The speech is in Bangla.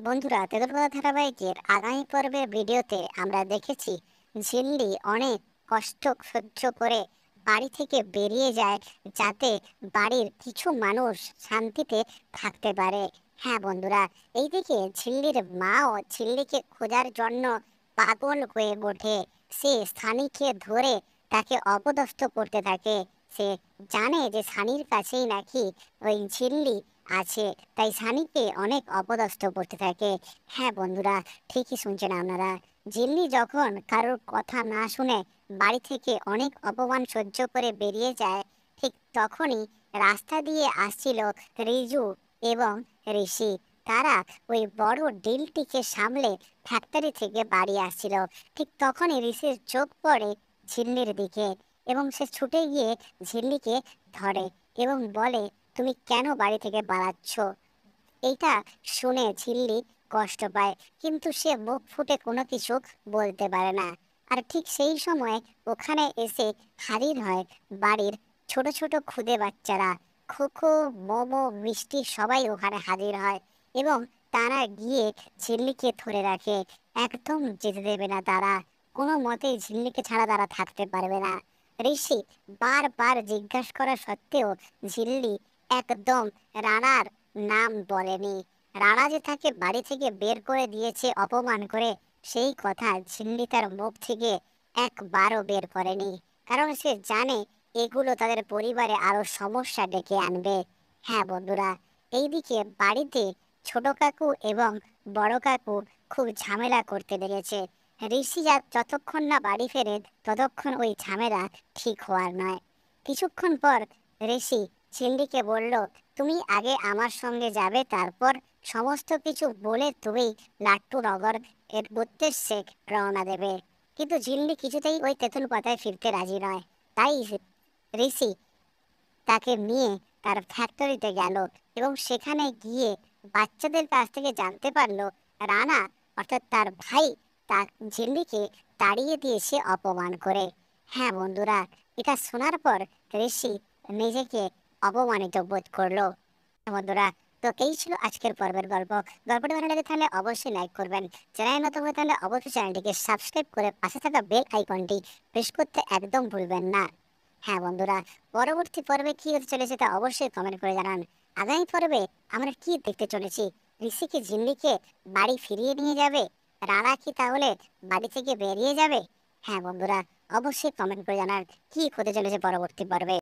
বন্ধুরা, তেঁতুলপাতা ধারাবাহিকের আগামী পর্বের ভিডিওতে আমরা দেখেছি ঝিল্লি অনেক কষ্ট সহ্য করে বাড়ি থেকে বেরিয়ে যায়, যাতে বাড়ির কিছু মানুষ শান্তিতে থাকতে পারে। হ্যাঁ বন্ধুরা, এইদিকে ঝিল্লির মাও ঝিল্লিকে খোঁজার জন্য পাগল হয়ে ওঠে। সে সানিকে ধরে তাকে অপদস্থ করতে থাকে। সে জানে যে সানির কাছেই নাকি ওই ঝিল্লি আছে, তাই সানিকে অনেক অপদস্থ করতে থাকে। হ্যাঁ বন্ধুরা, ঠিকই শুনছেন আপনারা। জিল্লি যখন কারোর কথা না শুনে বাড়ি থেকে অনেক অপমান সহ্য করে বেরিয়ে যায়, ঠিক তখনই রাস্তা দিয়ে আসছিল রিজু এবং ঋষি। তারা ওই বড় ডিলটিকে সামলে ফ্যাক্টরি থেকে বাড়ি আসছিল। ঠিক তখনই ঋষির চোখ পড়ে ঝিল্লির দিকে এবং সে ছুটে গিয়ে ঝিল্লিকে ধরে এবং বলে, তুমি কেন বাড়ি থেকে পালাচ্ছ? এইটা শুনে ঝিল্লি কষ্ট পায়, কিন্তু সে মুখ ফুটে কোনো কিছু বলতে পারে না। আর ঠিক সেই সময় ওখানে এসে হাজির হয় বাড়ির ছোট ছোট খুদে বাচ্চারা। খোখো, মোমো, মিষ্টি সবাই ওখানে হাজির হয় এবং তারা গিয়ে ঝিল্লিকে ধরে রাখে। একদম যেতে দেবে না তারা। কোনো মতেই ঝিল্লিকে ছাড়া তারা থাকতে পারবে না। ঋষি বারবার জিজ্ঞাসা করা সত্ত্বেও ঝিল্লি একদম রানার নাম বলেনি। রানা যে তাকে বাড়ি থেকে বের করে দিয়েছে অপমান করে, সেই কথা ঝিল্লি তার মুখ থেকে একবারও বের করেনি। কারণ সে জানে এগুলো তাদের পরিবারে আরো সমস্যা ডেকে আনবে। হ্যাঁ বন্ধুরা, এইদিকে বাড়িতে ছোট কাকু এবং বড় কাকু খুব ঝামেলা করতে লেগেছে। ঋষি যতক্ষণ না বাড়ি ফেরে ততক্ষণ ওই ঝামেলা ঠিক হওয়ার নয়। কিছুক্ষণ পর ঋষি ঝিল্লিকে বলল, তুমি আগে আমার সঙ্গে যাবে, তারপর সমস্ত কিছু বলে তুমি লাট্টু নগর এর উদ্দেশ্যে রওনা দেবে। কিন্তু ঝিল্লি কিছুতেই ওই তেঁতুল পাতায় ফিরতে রাজি নয়। তাই ঋষি তাকে নিয়ে তার ফ্যাক্টরিতে গেল এবং সেখানে গিয়ে বাচ্চাদের কাছ থেকে জানতে পারলো রানা, অর্থাৎ তার ভাই, তার ঝিল্লিকে তাড়িয়ে দিয়েছে অপমান করে। হ্যাঁ বন্ধুরা, এটা শোনার পর ঋষি নিজেকে অপমানিত বোধ করলো। বন্ধুরা, তো এই ছিল আজকের পর্বের গল্প। গল্পটি ভালো লাগে তাহলে অবশ্যই লাইক করবেন। চ্যানেল নতুন হয়ে তাহলে অবশ্যই চ্যানেলটিকে সাবস্ক্রাইব করে পাশে থাকা বেল আইকনটি প্রেস করতে একদম ভুলবেন না। হ্যাঁ বন্ধুরা, পরবর্তী পর্বে কি হতে চলেছে তা অবশ্যই কমেন্ট করে জানান। আগামী পর্বে আমরা কি দেখতে চলেছি? ঋষি কি জিম্মিকে বাড়ি ফিরিয়ে নিয়ে যাবে? রানা কি তাহলে বাড়ি থেকে বেরিয়ে যাবে? হ্যাঁ বন্ধুরা, অবশ্যই কমেন্ট করে জানান কি হতে চলেছে পরবর্তী পর্বে।